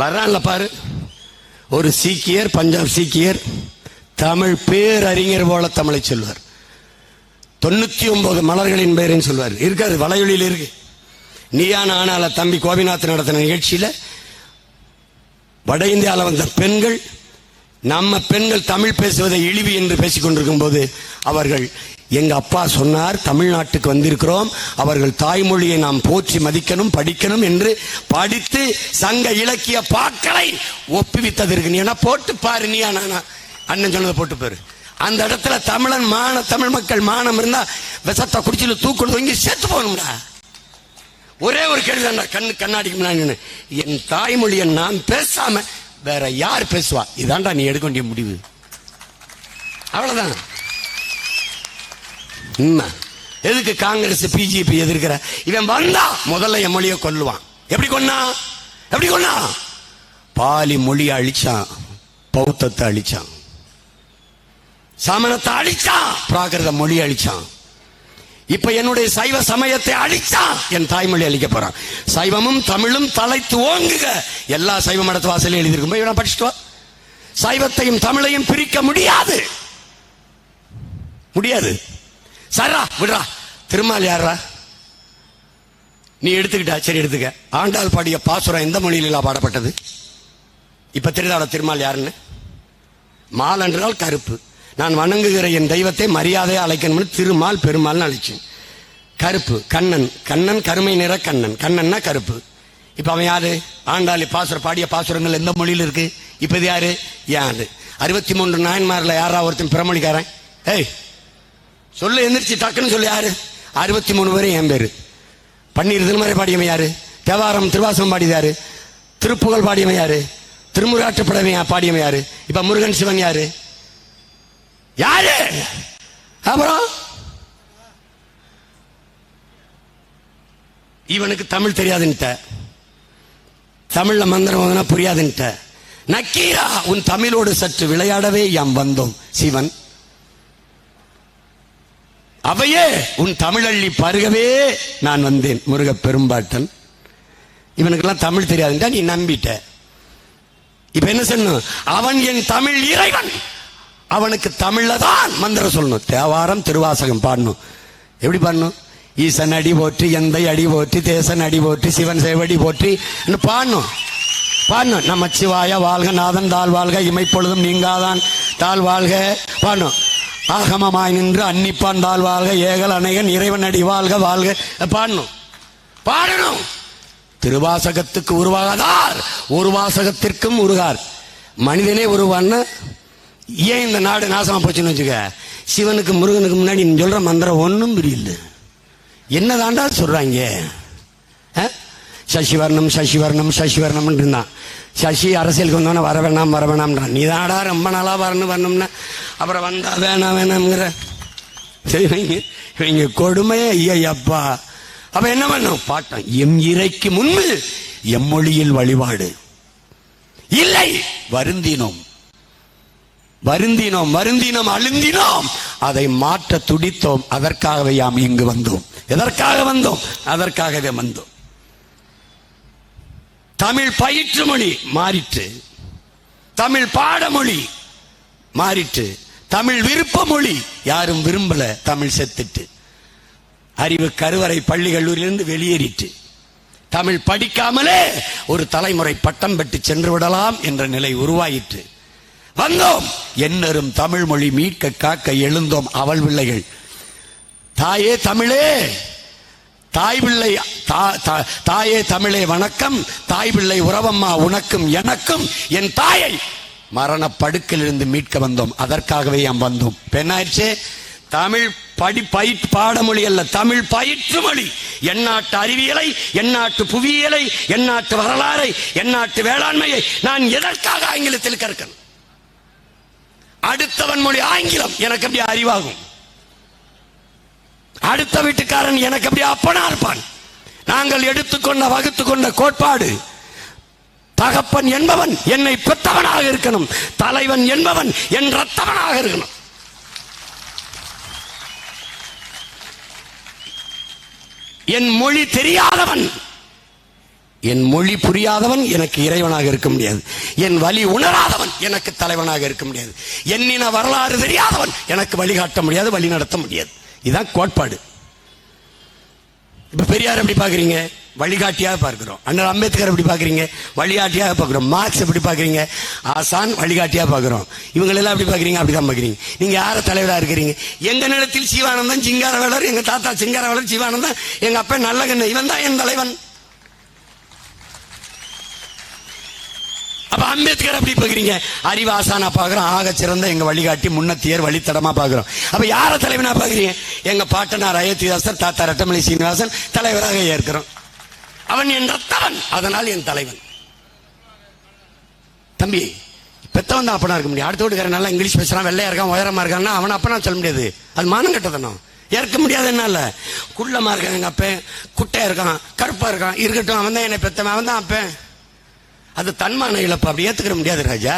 வர்றான்ல பாரு, ஒரு சீக்கியர், பஞ்சாப் சீக்கியர், தமிழ் பேரறிஞர் போல தமிழை சொல்வார். 99 மலர்களின் பெயரின்னு சொல்வார். இருக்காரு, வலையொலியில் இருக்கு. நீயா நானால தம்பி கோபிநாத் நடத்தின நிகழ்ச்சியில வட இந்தியாவில் வந்த பெண்கள், நம்ம பெண்கள் தமிழ் பேசுவதை இழிவு என்று பேசிக் கொண்டிருக்கும் போது அவர்கள், எங்க அப்பா சொன்னார் தமிழ்நாட்டுக்கு வந்திருக்கிறோம், அவர்கள் தாய்மொழியை நாம் போற்றி மதிக்கணும், படிக்கணும் என்று படித்து சங்க இலக்கிய பாக்களை ஒப்புவித்தது இருக்கு. நீ என்ன போட்டு பாரு, நீயா நானா அண்ணன் சொன்னதை போட்டு பாரு. அந்த இடத்துல தமிழன் தமிழ் மக்கள் மானம் இருந்தா விஷத்தை குடிச்சில தூக்கணும், இங்க செத்து போகணும்டா. ஒரே ஒரு கேள்வி தான், கண்ணாடிக்கு முன்னாடி என் தாய்மொழியை நான் பேசாம வேற யார் பேசுவா? இதான்டா நீ எடுக்க வேண்டிய முடிவு. அவ்வளவுதான். எதுக்கு காங்கிரஸ் பிஜேபி எதிர்க்கிற? இவன் வந்தா முதல்ல என் மொழியை கொல்லுவான். எப்படி கொன்னா? பாலி மொழியை அழிச்சான், பௌத்தத்தை அழிச்சான், சமணத்தை அழிச்சான், பிராகிருத மொழி அழிச்சான். இப்ப என்னுடைய சைவ சமயத்தை அழிச்சான், என் தாய்மொழி அழிக்க போறான். சைவமும் தமிழும் தலைத்து ஓங்குக, எல்லா சைவ மடத்து வாசலையும் எழுதியிருக்கும். போய் படிச்சுட்டு வா. சைவத்தையும் தமிழையும் பிரிக்க முடியாது. சரா விடுறா. திருமால் யாரா? நீ எடுத்துக்கிட்டா, சரி எடுத்துக்க. ஆண்டாள் பாடிய பாசுரம் எந்த மொழியில பாடப்பட்டது? இப்ப தெரியாத திருமால் யாருன்னு? மால் என்றால் கருப்பு. நான் வணங்குகிற என் தெய்வத்தை மரியாதையை அழைக்கணும்னு திருமால் பெருமாள்னு அழைச்சேன். கருப்பு கண்ணன் கருமை நிற கண்ணன்னா கருப்பு. இப்ப அவன் யாரு? ஆண்டாளி பாடிய பாசுரங்கள் எந்த மொழியில் இருக்கு? இப்ப இது யாரு? யாரு? 63 நாயன்மார்ல யாரா ஒருத்தன் பிறமொழிக்காரன்? ஏய் சொல்லு, எந்திரிச்சு டக்குன்னு சொல்லு. யாரு? 63 பேரு என் பேரு. பன்னீர் திருமறை பாடியவன் யாரு? தேவாரம் திருவாசகம் பாடியது யாரு? திருப்புகழ் பாடியவன் யாரு? திருமுருகாற்று படவன் பாடியவன் யாரு? இப்ப முருகன் சிவன் யாரு? அப்புறம் இவனுக்கு தமிழ் தெரியாதுன்ட்ட, தமிழ்ல மந்திரம் புரியாதுன்ட்ட. நக்கீரா, உன் தமிழோடு சற்று விளையாடவே யாம் வந்தோம். சிவன், அவையே உன் தமிழள்ளி பருகவே நான் வந்தேன். முருக பெரும்பாட்டன். இவனுக்கெல்லாம் தமிழ் தெரியாதுன்ட்டா நீ நம்பிட்ட. இப்ப என்ன சொல்லணும்? அவன் என் தமிழ் இறைவன், அவனுக்கு தமிழ்ல தான் மந்திரம் சொல்லணும். தேவாரம் திருவாசகம் பாடணும். எப்படி பாடணும்? ஈசன் அடி போற்றி, எந்தை அடி போற்றி, தேசன் அடி போற்றி, சிவன் சேவடி போற்றி பாடணும். நமச்சிவாய வாழ்க, நாதன் தாழ் வாழ்க, இமைப்பொழுதும் நீங்காதான் தாழ் வாழ்க பாடணும். ஆகமமாய் நின்று அன்னிப்பான் தாழ் வாழ்க, ஏகல் அணைகன் இறைவன் அடி வாழ்க வாழ்க பாடணும். திருவாசகத்துக்கு உருவாகாதார், ஒரு வாசகத்திற்கும் உருகார். மனிதனே உருவான ஏன் இந்த நாடு நாசமா போச்சுன்னு வச்சுக்க. சிவனுக்கு முருகனுக்கு முன்னாடி நீ சொல்ற மந்திரம் ஒன்னும் புரியல. என்னதாண்டா சொல்றாங்க? சசிவர்ணம் சசிவர்ணம் சசிவர்ணம் இருந்தான். சசி அரசியலுக்கு வந்தோன்னா வர வேணாம்ன்றான். நீ தாடா ரொம்ப நாளா வரணும்னா அப்புறம் வந்தா வேணாம்ங்கிற. சரி, இவங்க கொடுமையே ஐயப்பா. அப்ப என்ன பண்ணும்? பாட்டம். எம் இறைக்கு முன்பு எம்மொழியில் வழிபாடு இல்லை. வருந்தினோம் அழுந்தினோம், அதை மாற்ற துடித்தோம். அதற்காகவே யாம் இங்கு வந்தோம். எதற்காக வந்தோம்? அதற்காகவே வந்தோம். தமிழ் பயிற்று மொழி மாறிற்று, தமிழ் பாடமொழி மாறிற்று, தமிழ் விருப்ப மொழி யாரும் விரும்பல. தமிழ் செத்துட்டு அறிவு கருவறை பள்ளி கல்லூரியிலிருந்து வெளியேறிட்டு தமிழ் படிக்காமலே ஒரு தலைமுறை பட்டம் பெற்று சென்று விடலாம் என்ற நிலை உருவாயிற்று. வந்தோம், என்னரும் தமிழ் மொழி மீட்க காக்க எழுந்தோம். அவள் பிள்ளைகள், தாயே தமிழே, தாய் பிள்ளை தாயே தமிழே வணக்கம், தாய் பிள்ளை உறவம்மா உனக்கும் எனக்கும், என் தாயை மரண படுக்கிலிருந்து மீட்க வந்தோம். அதற்காகவே யாம் வந்தோம். பெண்ணாயிடுச்சே, தமிழ் பாடமொழி அல்ல, தமிழ் பயிற்று மொழி. எந்நாட்டு அறிவியலை, எந்நாட்டு புவியியலை, எந்நாட்டு வரலாறை, எந்நாட்டு வேளாண்மையை நான் எதற்காக ஆங்கிலத்தில் கற்கணும்? அடுத்தவன் மொழி ஆங்கிலம் எனக்கு எப்படி அறிவாகும்? அடுத்த வீட்டுக்காரன் எனக்கு எப்படி அப்பனா இருப்பான்? நாங்கள் எடுத்துக்கொண்ட வகுத்துக்கொண்ட கோட்பாடு, தகப்பன் என்பவன் என்னை பெற்றவனாக இருக்கணும், தலைவன் என்பவன் என் ரத்தவனாக இருக்கணும். என் மொழி தெரியாதவன் என் மொழி புரியாதவன் எனக்கு இறைவனாக இருக்க முடியாது. என் வழி உணராதவன் எனக்கு தலைவனாக இருக்க முடியாது. என்னின வரலாறு தெரியாதவன் எனக்கு வழிகாட்ட முடியாது, வழி நடத்த முடியாது. இதுதான் கோட்பாடு. இப்ப பெரியார் எப்படி பாக்குறீங்க? வழிகாட்டியாக பார்க்கிறோம். அண்ணல் அம்பேத்கர் எப்படி பாக்குறீங்க? வழிகாட்டியாக பார்க்கிறோம். மார்க்ஸ் எப்படி பாக்குறீங்க? ஆசான் வழிகாட்டியாக பார்க்கிறோம். இவங்களெல்லாம் எப்படி பாக்குறீங்க? அப்படிதான் பாக்குறீங்க. நீங்க யார தலைவராக இருக்கிறீங்க? எங்க நிலத்தில் சிவானந்தன் சிங்காரவேலர், எங்க தாத்தா சிங்காரவேலர் சிவானந்தன், எங்க அப்பா நல்லகண்ண, இவன் தான் என் தலைவன். அப்ப அம்பேத்கர் அப்படி பாக்குறீங்க? அறிவாசானா பாக்குறோம், ஆக சிறந்த எங்க வழிகாட்டி, முன்னத்தியர், வழித்தடமா பாக்குறோம். அப்ப யார தலைவனா பாக்குறீங்க? எங்க பாட்டனார் அயோத்திதாசர், தாத்தா ரட்டமலை சீனிவாசன் தலைவராக ஏற்கிறோம். அவன் என் ரத்தவன், அதனால் என் தலைவன். தம்பி, பெத்தவன் தான் அப்பனா இருக்க முடியும். அடுத்த வீட்டுக்காரன் நல்லா இங்கிலீஷ் பேசுறான், வெள்ளையா இருக்கான், உயரமா இருக்கான்னா அவன் அப்பனா சொல்ல முடியாது. அது மானம் கட்டதனும் ஏற்க முடியாது. என்னால குள்ளமா இருக்கான் எங்க அப்பன், குட்டையா இருக்கான், கருப்பா இருக்கான், இருக்கட்டும், அவன் தான் என்னை பெத்தவன், அவன் தான் அப்பன். அது தன்மான இழப்பு, அப்படி ஏத்துக்கிற முடியாது ராஜா.